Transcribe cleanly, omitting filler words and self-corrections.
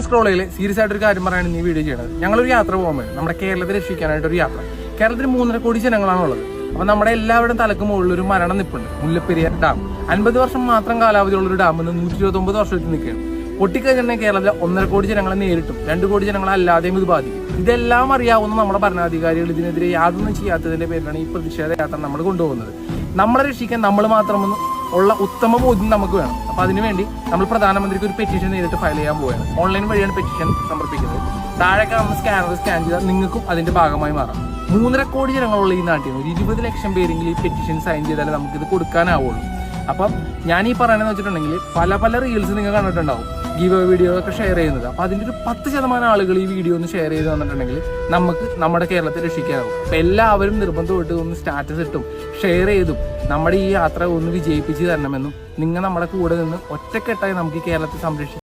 സ്ക്രോളിൽ serious ആയിട്ടൊരു കാര്യം പറയാനാണ് ഈ വീഡിയോ ചെയ്യുന്നത്. ഞങ്ങളൊരു യാത്ര പോകാൻ വേണ്ടി നമ്മുടെ കേരളത്തെ രക്ഷിക്കാനായിട്ടൊരു യാത്ര. കേരളത്തിൽ 3.5 കോടി ജനങ്ങളാണുള്ളത്. അപ്പോൾ നമ്മുടെ എല്ലാവരുടെയും തലക്ക് മുകളിൽ ഒരു മരണം നിൽപ്പുണ്ട്. മുല്ലപ്പെരിയാർ ഡാം 50 വർഷം മാത്രം കാലാവധിയുള്ളൊരു ഡാം 129 വർഷത്തിൽ നിൽക്കുകയാണ്. പൊട്ടിക്കഴിഞ്ഞാൽ കേരളത്തിലെ 1.5 കോടി ജനങ്ങളെ നേരിട്ടും 2 കോടി ജനങ്ങളെ അല്ലാതെയും ഇത് ബാധിക്കും. ഇതെല്ലാം അറിയാവുന്ന നമ്മുടെ ഭരണാധികാരികൾ ഇതിനെതിരെ യാതൊന്നും ചെയ്യാത്തതിന്റെ പേരിലാണ് ഈ പ്രതിഷേധ യാത്ര നമ്മൾ കൊണ്ടുപോകുന്നത്. നമ്മളെ രക്ഷിക്കാൻ നമ്മൾ മാത്രമെന്ന് ഉള്ള ഉത്തമ ബോധ്യം നമുക്ക് വേണം. അപ്പോൾ അതിനുവേണ്ടി നമ്മൾ പ്രധാനമന്ത്രിക്ക് ഒരു പെറ്റീഷൻ നേരിട്ട് ഫയൽ ചെയ്യാൻ പോവുകയാണ്. ഓൺലൈൻ വഴിയാണ് പെറ്റീഷൻ സമർപ്പിക്കുന്നത്. താഴെ കാണുന്ന സ്കാനർ സ്കാൻ ചെയ്താൽ നിങ്ങൾക്കും അതിന്റെ ഭാഗമായി മാറാം. 3.5 കോടി ജനങ്ങളുള്ള ഈ നാട്ടിൽ നിന്ന് 20 ലക്ഷം പേരെങ്കിലും ഈ പെറ്റീഷൻ സൈൻ ചെയ്താലേ നമുക്കിത് കൊടുക്കാനാവുള്ളൂ. അപ്പം ഞാൻ ഈ പറയണമെന്ന് വെച്ചിട്ടുണ്ടെങ്കിൽ പല റീൽസ് നിങ്ങൾ കണ്ടിട്ടുണ്ടാവും, ഗീവ് വീഡിയോ ഒക്കെ ഷെയർ ചെയ്യുന്നത്. അപ്പോൾ അതിൻ്റെ ഒരു 10% ആളുകൾ ഈ വീഡിയോ ഒന്ന് ഷെയർ ചെയ്ത് തന്നിട്ടുണ്ടെങ്കിൽ നമുക്ക് നമ്മുടെ കേരളത്തെ രക്ഷിക്കാനാവും. അപ്പോൾ എല്ലാവരും നിർബന്ധമായിട്ട് ഒന്ന് സ്റ്റാറ്റസ് ഇട്ടും ഷെയർ ചെയ്തും നമ്മുടെ ഈ യാത്ര ഒന്ന് വിജയിപ്പിച്ച് തരണമെന്നും നിങ്ങൾ നമ്മുടെ കൂടെ നിന്ന് ഒറ്റക്കെട്ടായി നമുക്ക് ഈ കേരളത്തെ സംരക്ഷിക്കും.